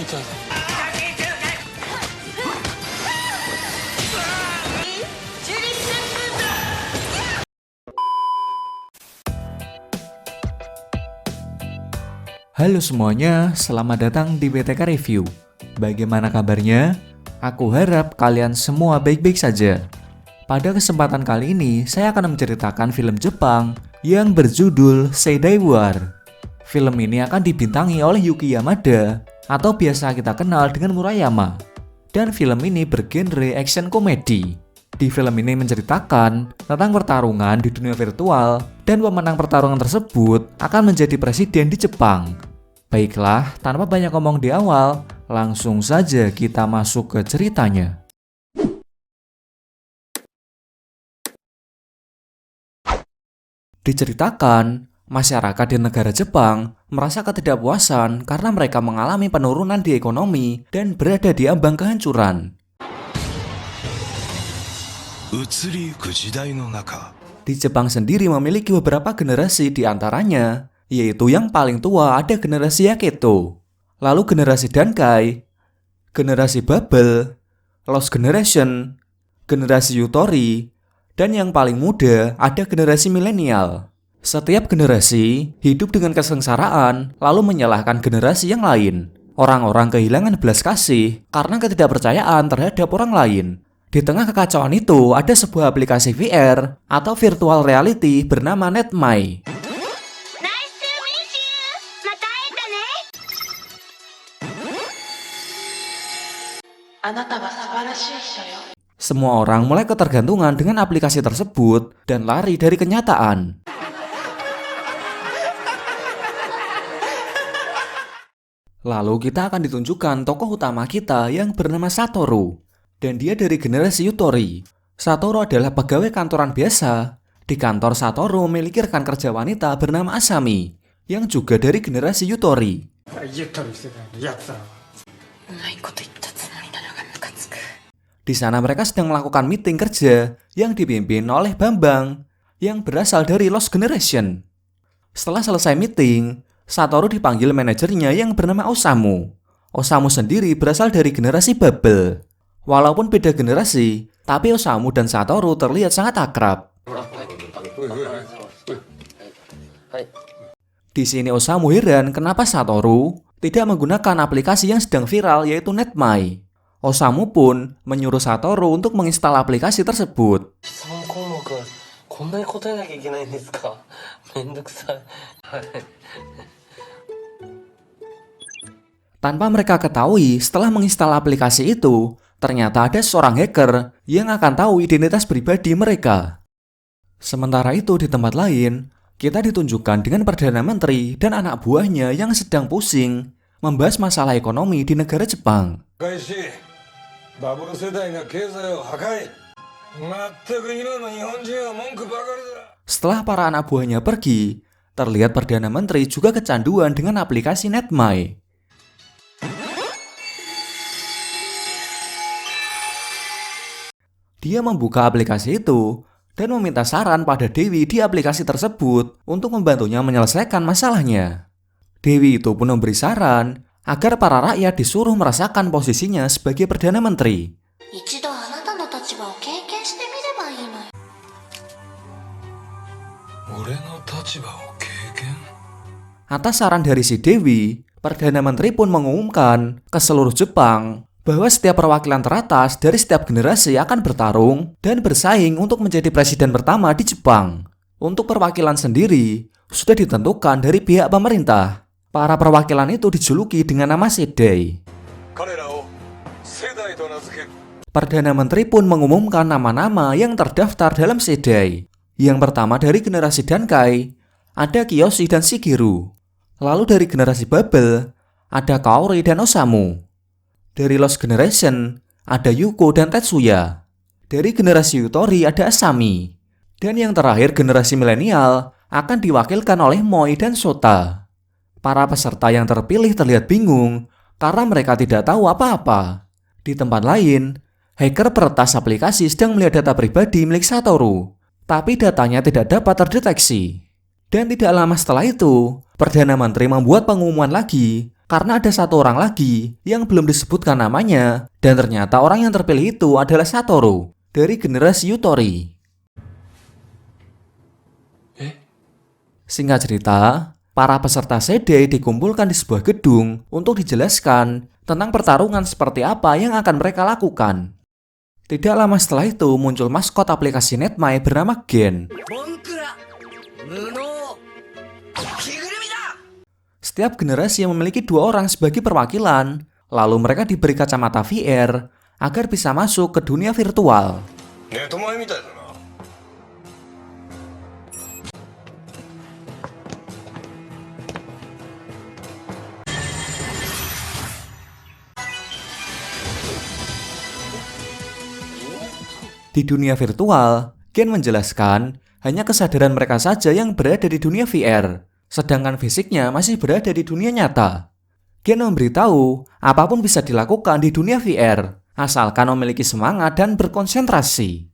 Halo semuanya, selamat datang di BTK Review. Bagaimana kabarnya? Aku harap kalian semua baik-baik saja. Pada kesempatan kali ini, saya akan menceritakan film Jepang yang berjudul Seidai War. Film ini akan dibintangi oleh Yuki Yamada atau biasa kita kenal dengan Murayama. Dan film ini bergenre action komedi. Di film ini menceritakan tentang pertarungan di dunia virtual dan pemenang pertarungan tersebut akan menjadi presiden di Jepang. Baiklah, tanpa banyak ngomong di awal, langsung saja kita masuk ke ceritanya. Diceritakan, masyarakat di negara Jepang merasa ketidakpuasan karena mereka mengalami penurunan di ekonomi dan berada di ambang kehancuran. Di Jepang sendiri memiliki beberapa generasi di antaranya, yaitu yang paling tua ada generasi Yaketo, lalu generasi Dankai, generasi Bubble, Lost Generation, generasi Yutori, dan yang paling muda ada generasi milenial. Setiap generasi hidup dengan kesengsaraan lalu menyalahkan generasi yang lain. Orang-orang kehilangan belas kasih karena ketidakpercayaan terhadap orang lain. Di tengah kekacauan itu ada sebuah aplikasi VR atau virtual reality bernama Netmai. Semua orang mulai ketergantungan dengan aplikasi tersebut dan lari dari kenyataan. Lalu kita akan ditunjukkan tokoh utama kita yang bernama Satoru. Dan dia dari generasi Yutori. Satoru adalah pegawai kantoran biasa. Di kantor Satoru memiliki rekan kerja wanita bernama Asami, yang juga dari generasi Yutori. Di sana mereka sedang melakukan meeting kerja yang dipimpin oleh Bambang, yang berasal dari Lost Generation. Setelah selesai meeting, Satoru dipanggil manajernya yang bernama Osamu. Osamu sendiri berasal dari generasi Bubble. Walaupun beda generasi, tapi Osamu dan Satoru terlihat sangat akrab. Di sini Osamu heran kenapa Satoru tidak menggunakan aplikasi yang sedang viral yaitu Netmai. Osamu pun menyuruh Satoru untuk menginstal aplikasi tersebut. Tanpa mereka ketahui, setelah menginstal aplikasi itu, ternyata ada seorang hacker yang akan tahu identitas pribadi mereka. Sementara itu di tempat lain, kita ditunjukkan dengan Perdana Menteri dan anak buahnya yang sedang pusing membahas masalah ekonomi di negara Jepang. Setelah para anak buahnya pergi, terlihat Perdana Menteri juga kecanduan dengan aplikasi Netmai. Dia membuka aplikasi itu dan meminta saran pada Dewi di aplikasi tersebut untuk membantunya menyelesaikan masalahnya. Dewi itu pun memberi saran agar para rakyat disuruh merasakan posisinya sebagai Perdana Menteri. Atas saran dari si Dewi, Perdana Menteri pun mengumumkan ke seluruh Jepang bahwa setiap perwakilan teratas dari setiap generasi akan bertarung dan bersaing untuk menjadi presiden pertama di Jepang. Untuk perwakilan sendiri, sudah ditentukan dari pihak pemerintah. Para perwakilan itu dijuluki dengan nama Seidai. Perdana Menteri pun mengumumkan nama-nama yang terdaftar dalam Seidai. Yang pertama dari generasi Dankai, ada Kiyoshi dan Shigeru. Lalu dari generasi Bubble, ada Kaori dan Osamu. Dari Lost Generation, ada Yuko dan Tetsuya. Dari generasi Yutori ada Asami. Dan yang terakhir generasi milenial akan diwakilkan oleh Moi dan Sota. Para peserta yang terpilih terlihat bingung karena mereka tidak tahu apa-apa. Di tempat lain, hacker peretas aplikasi sedang melihat data pribadi milik Satoru. Tapi datanya tidak dapat terdeteksi. Dan tidak lama setelah itu, Perdana Menteri membuat pengumuman lagi karena ada satu orang lagi yang belum disebutkan namanya, dan ternyata orang yang terpilih itu adalah Satoru dari generasi Yutori. Singkat cerita, para peserta C-Day dikumpulkan di sebuah gedung untuk dijelaskan tentang pertarungan seperti apa yang akan mereka lakukan. Tidak lama setelah itu muncul maskot aplikasi Netmai bernama Gen. Setiap generasi yang memiliki 2 orang sebagai perwakilan, lalu mereka diberi kacamata VR agar bisa masuk ke dunia virtual. Di dunia virtual, Gen menjelaskan hanya kesadaran mereka saja yang berada di dunia VR, sedangkan fisiknya masih berada di dunia nyata. Gen memberitahu apapun bisa dilakukan di dunia VR, asalkan memiliki semangat dan berkonsentrasi.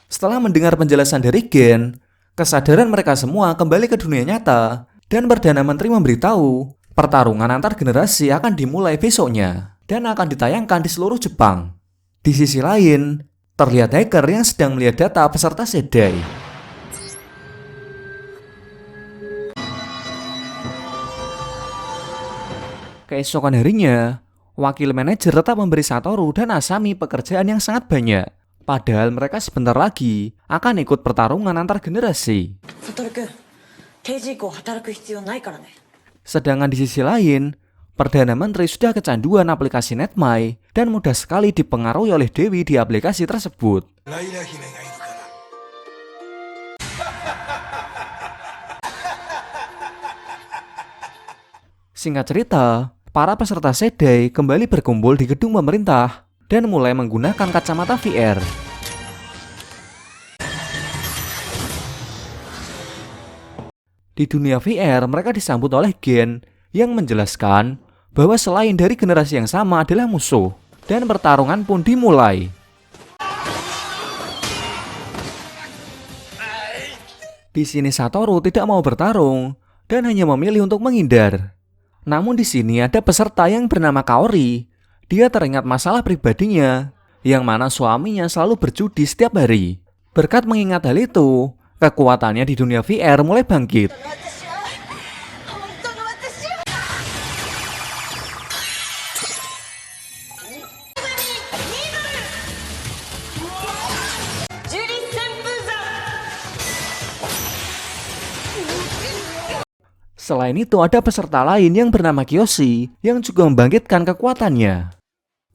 Setelah mendengar penjelasan dari Gen, kesadaran mereka semua kembali ke dunia nyata, dan Perdana Menteri memberitahu pertarungan antar generasi akan dimulai besoknya dan akan ditayangkan di seluruh Jepang. Di sisi lain, terlihat hacker yang sedang melihat data peserta C-Day. Keesokan harinya, wakil manajer tetap memberi Satoru dan Asami pekerjaan yang sangat banyak. Padahal mereka sebentar lagi akan ikut pertarungan antar generasi. Sedangkan di sisi lain, Perdana Menteri sudah kecanduan aplikasi Netmai dan mudah sekali dipengaruhi oleh Dewi di aplikasi tersebut. Singkat cerita, para peserta C-Day kembali berkumpul di gedung pemerintah dan mulai menggunakan kacamata VR. Di dunia VR, mereka disambut oleh Gen yang menjelaskan bahwa selain dari generasi yang sama adalah musuh, dan pertarungan pun dimulai. Di sini Satoru tidak mau bertarung dan hanya memilih untuk menghindar. Namun di sini ada peserta yang bernama Kaori. Dia teringat masalah pribadinya, yang mana suaminya selalu berjudi setiap hari. Berkat mengingat hal itu, kekuatannya di dunia VR mulai bangkit. Selain itu ada peserta lain yang bernama Kiyoshi yang juga membangkitkan kekuatannya.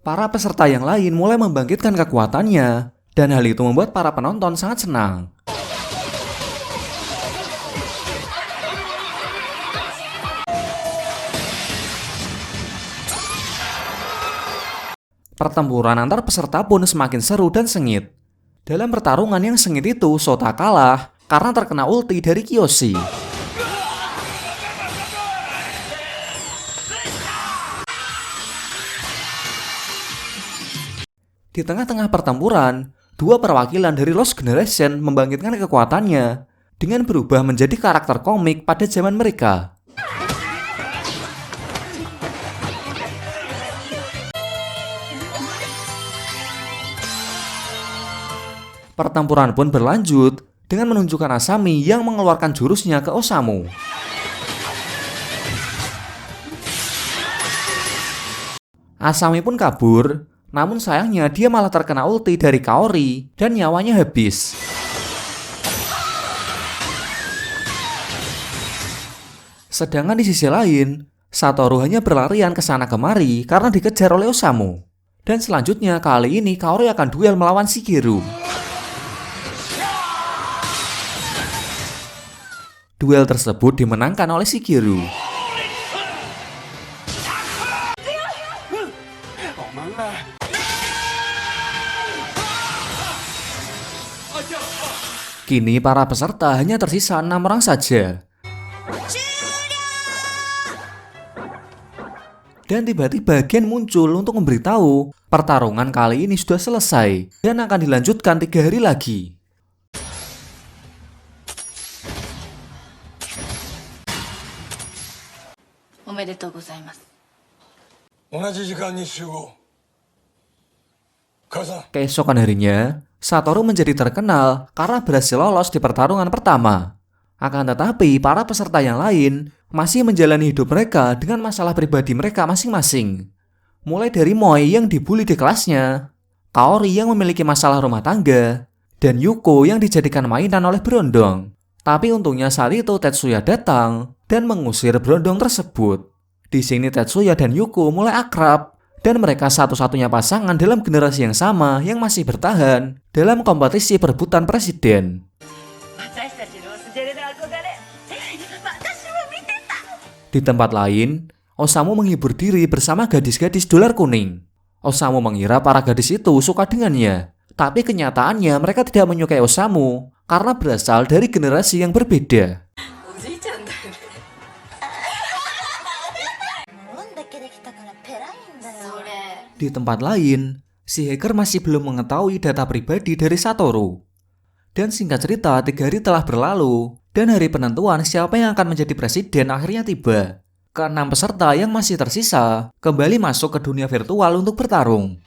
Para peserta yang lain mulai membangkitkan kekuatannya, dan hal itu membuat para penonton sangat senang. Pertempuran antar peserta pun semakin seru dan sengit. Dalam pertarungan yang sengit itu, Sota kalah karena terkena ulti dari Kiyoshi. Di tengah-tengah pertempuran, 2 perwakilan dari Lost Generation membangkitkan kekuatannya dengan berubah menjadi karakter komik pada zaman mereka. Pertempuran pun berlanjut dengan menunjukkan Asami yang mengeluarkan jurusnya ke Osamu. Asami pun kabur, namun sayangnya dia malah terkena ulti dari Kaori dan nyawanya habis. Sedangkan di sisi lain, Satoru hanya berlarian ke sana kemari karena dikejar oleh Osamu. Dan selanjutnya kali ini Kaori akan duel melawan Shigeru. Duel tersebut dimenangkan oleh Shigeru. Kini para peserta hanya tersisa 6 orang saja. Dan tiba-tiba Gen muncul untuk memberitahu pertarungan kali ini sudah selesai dan akan dilanjutkan 3 hari lagi. おめでとうございます。同じ時間に集合。母さん。 Keesokan harinya, Satoru menjadi terkenal karena berhasil lolos di pertarungan pertama. Akan tetapi, para peserta yang lain masih menjalani hidup mereka dengan masalah pribadi mereka masing-masing. Mulai dari Moi yang dibully di kelasnya, Kaori yang memiliki masalah rumah tangga, dan Yuko yang dijadikan mainan oleh berondong. Tapi untungnya saat itu Tetsuya datang dan mengusir berondong tersebut. Di sini Tetsuya dan Yuko mulai akrab, dan mereka satu-satunya pasangan dalam generasi yang sama yang masih bertahan dalam kompetisi perebutan presiden. Di tempat lain, Osamu menghibur diri bersama gadis-gadis dolar kuning. Osamu mengira para gadis itu suka dengannya, tapi kenyataannya mereka tidak menyukai Osamu karena berasal dari generasi yang berbeda. Di tempat lain, si hacker masih belum mengetahui data pribadi dari Satoru. Dan singkat cerita, 3 hari telah berlalu, dan hari penentuan siapa yang akan menjadi presiden akhirnya tiba. Ke-6 peserta yang masih tersisa kembali masuk ke dunia virtual untuk bertarung.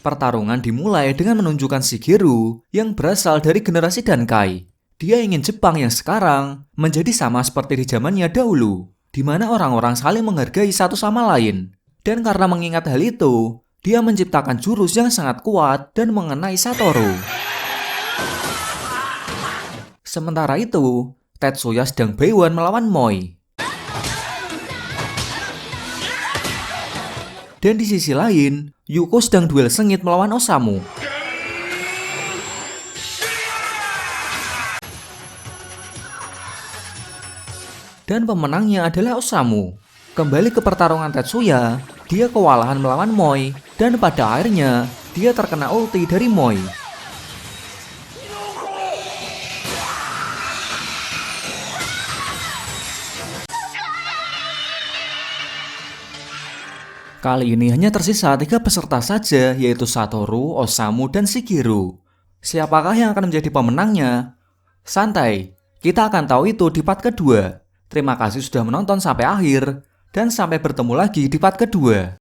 Pertarungan dimulai dengan menunjukkan Shigeru yang berasal dari generasi Dankai. Dia ingin Jepang yang sekarang menjadi sama seperti di zamannya dahulu, di mana orang-orang saling menghargai satu sama lain. Dan karena mengingat hal itu, dia menciptakan jurus yang sangat kuat dan mengenai Satoru. Sementara itu, Tetsuya sedang Beiwan melawan Moi. Dan di sisi lain, Yuko sedang duel sengit melawan Osamu. Dan pemenangnya adalah Osamu. Kembali ke pertarungan Tetsuya, dia kewalahan melawan Moi, dan pada akhirnya dia terkena ulti dari Moi. Kali ini hanya tersisa 3 peserta saja, yaitu Satoru, Osamu, dan Shigeru. Siapakah yang akan menjadi pemenangnya? Santai, kita akan tahu itu di part kedua. Terima kasih sudah menonton sampai akhir, dan sampai bertemu lagi di part kedua.